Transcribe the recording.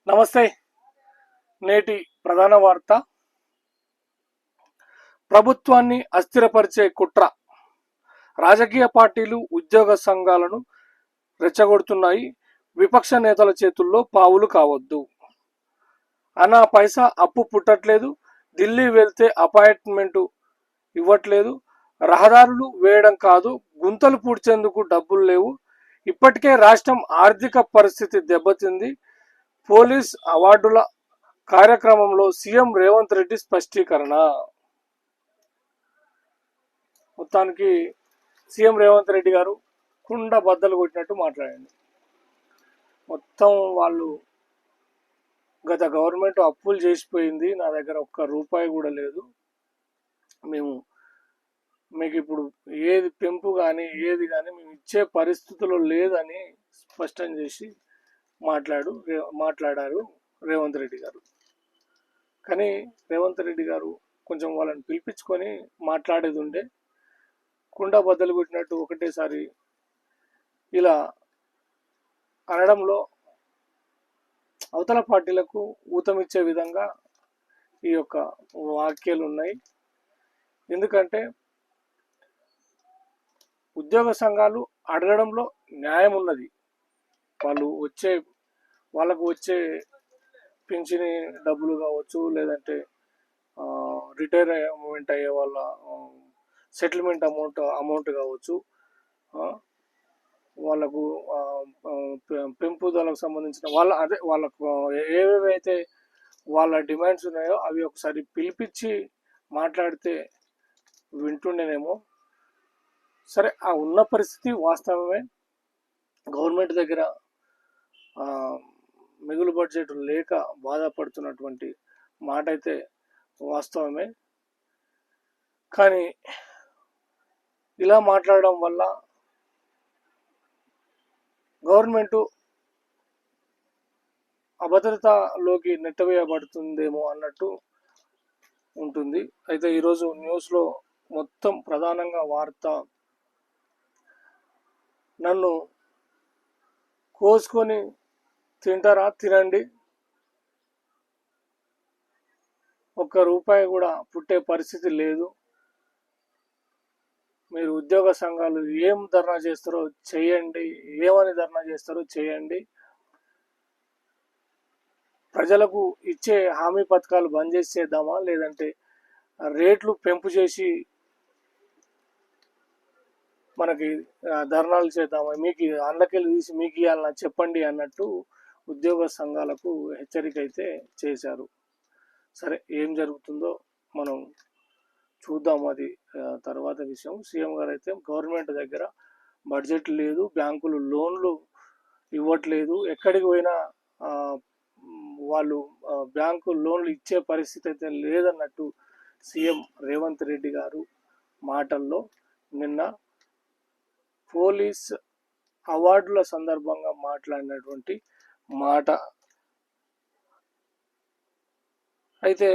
నమస్తే. నేటి ప్రధాన వార్త: ప్రభుత్వాన్ని అస్థిరపరిచే కుట్ర. రాజకీయ పార్టీలు, ఉద్యోగ సంఘాలను రెచ్చగొడుతున్నాయి. విపక్ష నేతల చేతుల్లో పావులు కావద్దు. అనా పైసా అప్పు పుట్టట్లేదు. ఢిల్లీ వెళ్తే అపాయింట్మెంట్ ఇవ్వట్లేదు. రహదారులు వేయడం కాదు, గుంతలు పూడ్చేందుకు డబ్బులు లేవు. ఇప్పటికే రాష్ట్రం ఆర్థిక పరిస్థితి దెబ్బతింది. పోలీస్ అవార్డుల కార్యక్రమంలో సీఎం రేవంత్ రెడ్డి స్పష్టీకరణ. మొత్తానికి సీఎం రేవంత్ రెడ్డి గారు కుండ బద్దలు కొట్టినట్టు మాట్లాడండి. మొత్తం వాళ్ళు గత గవర్నమెంట్ అప్పులు చేసిపోయింది, నా దగ్గర ఒక్క రూపాయి కూడా లేదు, మీకు ఇప్పుడు ఏది పెంపు కానీ ఏది కానీ మేము ఇచ్చే పరిస్థితుల్లో లేదని స్పష్టం చేసి మాట్లాడారు రేవంత్ రెడ్డి గారు. కానీ రేవంత్ రెడ్డి గారు కొంచెం వాళ్ళని పిలిపించుకొని మాట్లాడేది ఉండే. కుండ బద్దలు కొట్టినట్టు ఒకటేసారి ఇలా అనడంలో అవతల పార్టీలకు ఊతమిచ్చే విధంగా ఈ యొక్క వాక్యాలు ఉన్నాయి. ఎందుకంటే ఉద్యోగ సంఘాలు అడగడంలో న్యాయం ఉన్నది. వాళ్ళకు వచ్చే పింఛని డబ్బులు కావచ్చు, లేదంటే రిటైర్మెంట్ అయ్యే వాళ్ళ సెటిల్మెంట్ అమౌంట్ కావచ్చు, వాళ్ళకు పెంపుదలకు సంబంధించిన వాళ్ళకు ఏవేవైతే వాళ్ళ డిమాండ్స్ ఉన్నాయో అవి ఒకసారి పిలిపించి మాట్లాడితే వింటుండేనేమో. సరే, ఆ ఉన్న పరిస్థితి వాస్తవమే. గవర్నమెంట్ దగ్గర మిగులు బడ్జెట్ లేక బాధపడుతున్నటువంటి మాట అయితే వాస్తవమే. కానీ ఇలా మాట్లాడడం వల్ల గవర్నమెంట్ అభద్రతలోకి నెట్టవేయబడుతుందేమో అన్నట్టు ఉంటుంది. అయితే ఈరోజు న్యూస్లో మొత్తం ప్రధానంగా వార్త, నన్ను కోసుకొని తింటారా, తినండి, ఒక్క రూపాయి కూడా పుట్టే పరిస్థితి లేదు, మీరు ఉద్యోగ సంఘాలు ఏం ధర్నా చేస్తారో చేయండి, ఏమని ధర్నా చేస్తారో చేయండి, ప్రజలకు ఇచ్చే హామీ పథకాలు బంద్ చేసేద్దామా, లేదంటే రేట్లు పెంపు చేసి మనకి ధర్నాలు చేద్దామా, మీకు అండ్లకెళ్ళి తీసి మీకు ఇవ్వాలన్నా చెప్పండి అన్నట్టు ఉద్యోగ సంఘాలకు హెచ్చరిక అయితే చేశారు. సరే, ఏం జరుగుతుందో మనం చూద్దాం, అది తర్వాత విషయం. సీఎం గారు అయితే గవర్నమెంట్ దగ్గర బడ్జెట్ లేదు, బ్యాంకులు లోన్లు ఇవ్వట్లేదు, ఎక్కడికి పోయినా వాళ్ళు బ్యాంకు లోన్లు ఇచ్చే పరిస్థితి అయితే లేదన్నట్టు సీఎం రేవంత్ రెడ్డి గారు మాటల్లో నిన్న పోలీస్ అవార్డుల సందర్భంగా మాట్లాడినటువంటి మాట. అయితే